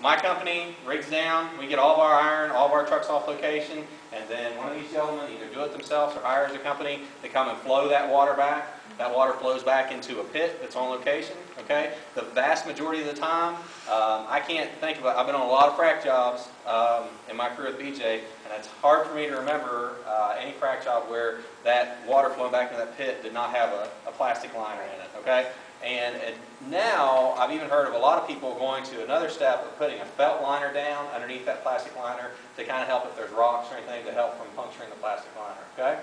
my company rigs down, we get all of our iron, all of our trucks off location, and then one of these gentlemen either do it themselves or hires a company to come and flow that water back. That water flows back into a pit that's on location, okay? The vast majority of the time, I can't think of it. I've been on a lot of frac jobs in my career with BJ, and it's hard for me to remember any frac job where that water flowing back into that pit did not have a plastic liner in it, okay? And now, I've even heard of a lot of people going to another step of putting a felt liner down underneath that plastic liner to kind of help if there's rocks or anything to help from puncturing the plastic liner, okay?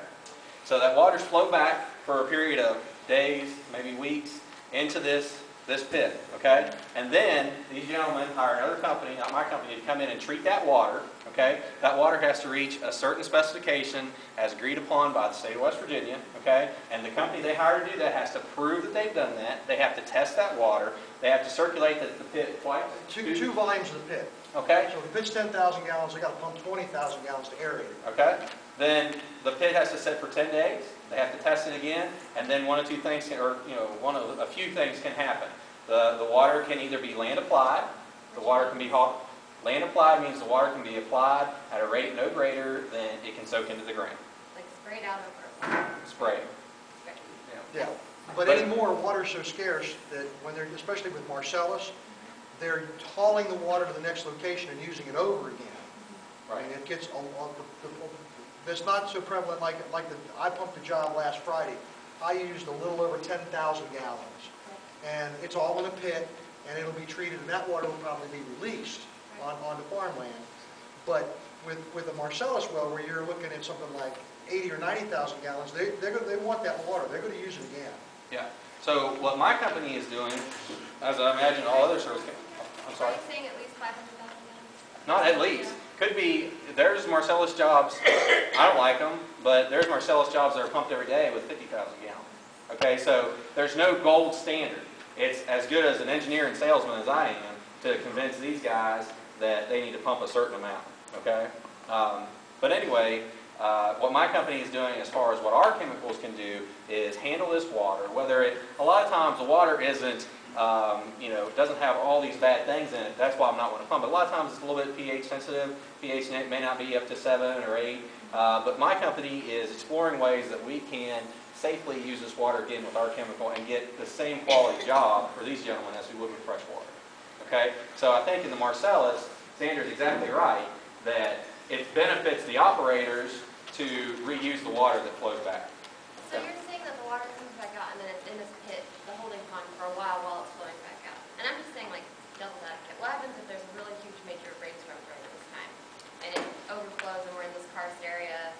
So that water's flowed back for a period of days, maybe weeks, into this pit, okay? And then these gentlemen hire another company, not my company, to come in and treat that water, okay? That water has to reach a certain specification as agreed upon by the state of West Virginia, okay? And the company they hire to do that has to prove that they've done that. They have to test that water. They have to circulate the pit twice. Two volumes of the pit. Okay. So if the pit's 10,000 gallons, they got to pump 20,000 gallons to aerate it. Okay. Then the pit has to sit for 10 days. They have to test it again, and then one of two things can, or a few things can happen. The water can either be land applied. The water can be hauled. Land applied means the water can be applied at a rate no greater than it can soak into the ground. Like sprayed out over. Spray. Yeah. But anymore, water's so scarce that when they're, especially with Marcellus, they're hauling the water to the next location and using it over again. Right. And it gets it's not so prevalent like I pumped a job last Friday. I used a little over 10,000 gallons. And it's all in a pit, and it'll be treated, and that water will probably be released onto farmland. But with a Marcellus well, where you're looking at something like 80 or 90,000 gallons, they want that water. They're going to use it again. Yeah. So what my company is doing, as I imagine all other service companies, I'm sorry. Are you saying at least 500,000 gallons? Not at least. Could be, there's Marcellus jobs, I don't like them, but there's Marcellus jobs that are pumped every day with 50,000 gallons. Okay, so there's no gold standard. It's as good as an engineer and salesman as I am to convince these guys that they need to pump a certain amount. Okay? But anyway, what my company is doing as far as what our chemicals can do is handle this water, a lot of times the water isn't, doesn't have all these bad things in it. That's why I'm not going to pump it. A lot of times it's a little bit pH sensitive. pH may not be up to 7 or 8. But my company is exploring ways that we can safely use this water again with our chemical and get the same quality job for these gentlemen as we would with fresh water. Okay? So I think in the Marcellus, Sandra is exactly right that it benefits the operators to reuse the water that flows back. So you're saying that the water comes back out and then it's in this pit, the holding pond, for a while it's flowing back out. And I'm just saying, like, devil's advocate, what happens if there's a really huge major rainstorm during this time? And it overflows and we're in this karst area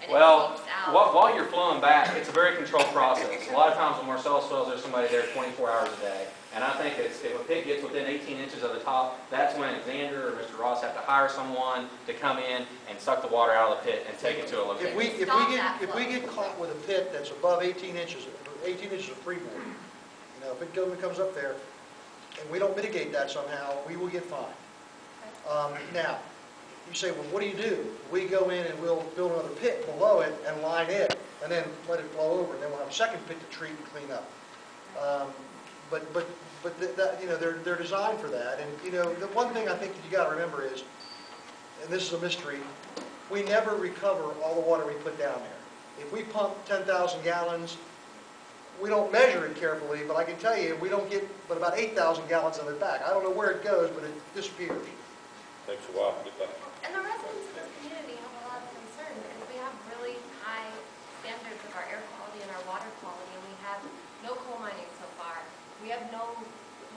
and it seeps out? While you're flowing back, it's a very controlled process. A lot of times when Marcellus wells, there's somebody there 24 hours a day. And I think if a pit gets within 18 inches of the top, that's when Xander or Mr. Ross have to hire someone to come in and suck the water out of the pit and take it to a location. If we get caught with a pit that's above 18 inches of freeboard, if it comes up there and we don't mitigate that somehow, we will get fined. Now, you say, well, what do? We go in and we'll build another pit below it and line it, and then let it flow over, and then we'll have a second pit to treat and clean up. But they're designed for that. And the one thing I think that you got to remember is, and this is a mystery, we never recover all the water we put down there. If we pump 10,000 gallons, we don't measure it carefully, but I can tell you we don't get but about 8,000 gallons of it back. I don't know where it goes, but it disappears. Takes a while to get back. And the residents of this community have a lot of concern because we have really high standards of our air quality and our water quality, and we have no coal mining so far. We have no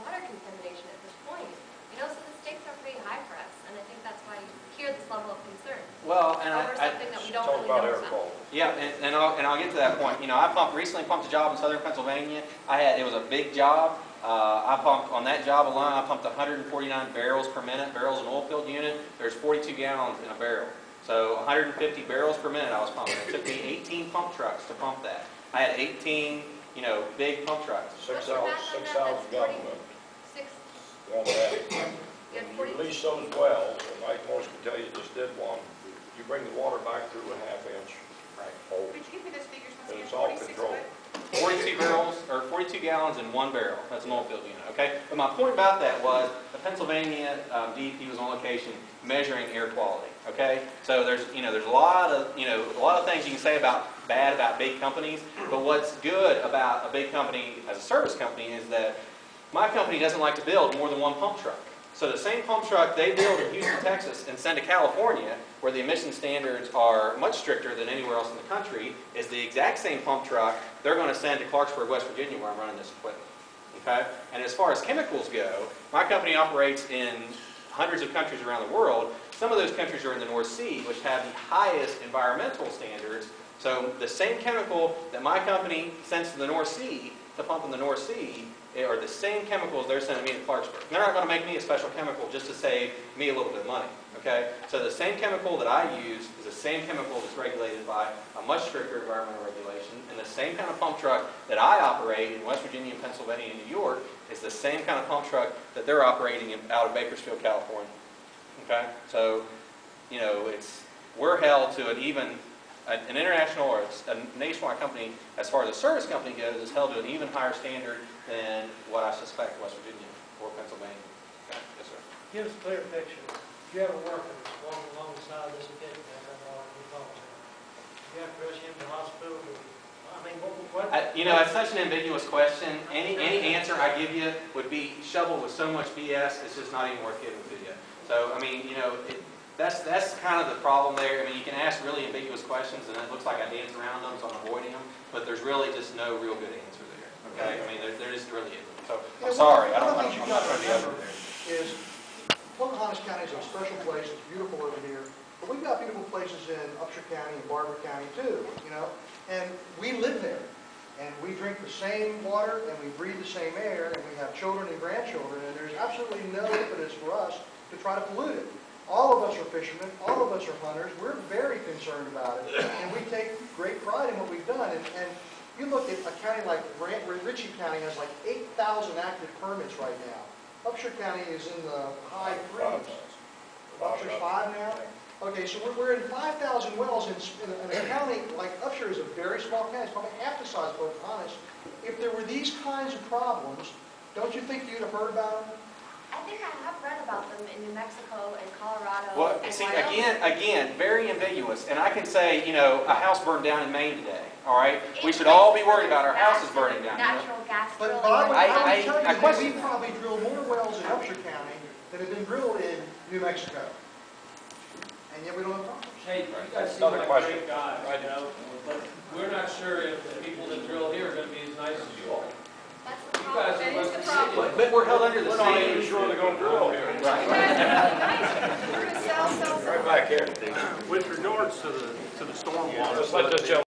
water contamination at this point. So the stakes are pretty high for us, and I think that's why you hear this level of concern. Well, and over something that we don't really about know air about. quality. Yeah, and I'll get to that point. I recently pumped a job in southern Pennsylvania. It was a big job. I pumped on that job alone. I pumped 149 barrels per minute. Barrels in an oil field unit. There's 42 gallons in a barrel, so 150 barrels per minute I was pumping. It took me 18 pump trucks to pump that. I had 18, big pump trucks. 6,000 gallons. When you release those wells, and Mike Morris can tell you just did one, you bring the water back through a half-inch hole. Could you give me those figures once And again? it's all 46 controlled. what? 42 barrels, or 42 gallons in one barrel. That's an oil field unit, okay? But my point about that was the Pennsylvania DEP was on location measuring air quality, okay? So there's a lot of things you can say bad about big companies, but what's good about a big company as a service company is that my company doesn't like to build more than one pump truck. So the same pump truck they build in Houston, Texas, and send to California, where the emission standards are much stricter than anywhere else in the country, is the exact same pump truck they're going to send to Clarksburg, West Virginia, where I'm running this equipment. Okay? And as far as chemicals go, my company operates in hundreds of countries around the world. Some of those countries are in the North Sea, which have the highest environmental standards. So the same chemical that my company sends to the North Sea to pump in the North Sea are the same chemicals they're sending me to Clarksburg. They're not going to make me a special chemical just to save me a little bit of money. Okay? So the same chemical that I use is the same chemical that's regulated by a much stricter environmental regulation, and the same kind of pump truck that I operate in West Virginia, Pennsylvania, and New York is the same kind of pump truck that they're operating out of Bakersfield, California. Okay? So, we're held to an international or a nationwide company, as far as a service company goes, is held to an even higher standard than what I suspect West Virginia or Pennsylvania. Okay? Yes, sir. Give us a clear picture. If you have a worker that's walking along the side of this pit, you have to rush him to the hospital. I mean, what? It's such an ambiguous question. Any answer I give you would be shoveled with so much BS, it's just not even worth giving to you. So, I mean, that's kind of the problem there. I mean, you can ask really ambiguous questions, and it looks like I dance around them, so I'm avoiding them, but there's really just no real good answer there. Okay? I mean, there just really isn't. So, I'm sorry. I'm not trying to be over there. Is Pocahontas County is a special place. It's beautiful over here. But we've got beautiful places in Upshur County and Barber County too, and we live there. And we drink the same water, and we breathe the same air, and we have children and grandchildren, and there's absolutely no impetus for us to try to pollute it. All of us are fishermen. All of us are hunters. We're very concerned about it, and we take great pride in what we've done. And you look at a county like Ritchie County has like 8,000 active permits right now. Upshur County is in the high threes. Upshur's 5 now? Okay, so we're in 5,000 wells in a county like Upshur is a very small county. It's probably half the size of Pocahontas. If there were these kinds of problems, don't you think you'd have heard about them? I think I have read about them in New Mexico and Colorado. Well, and see, Wyoming. again, very ambiguous. And I can say, a house burned down in Maine today. All right, we should all be worried about our houses burning down. Natural gas But drilling. I would tell you that question we probably drill more wells in Upshur County than have been drilled in New Mexico. And yet we don't have problems. Hey, you guys seem like great guys, but we're not sure if the people that drill here are going to be as nice as you are. That's the You problem. guys That are is the West problem. Virginia. But we're held under the We're not even same. sure they're going to drill here. You guys are really nice. We're going to sell. Right back here. With regards to the stormwater. Let's let this gentleman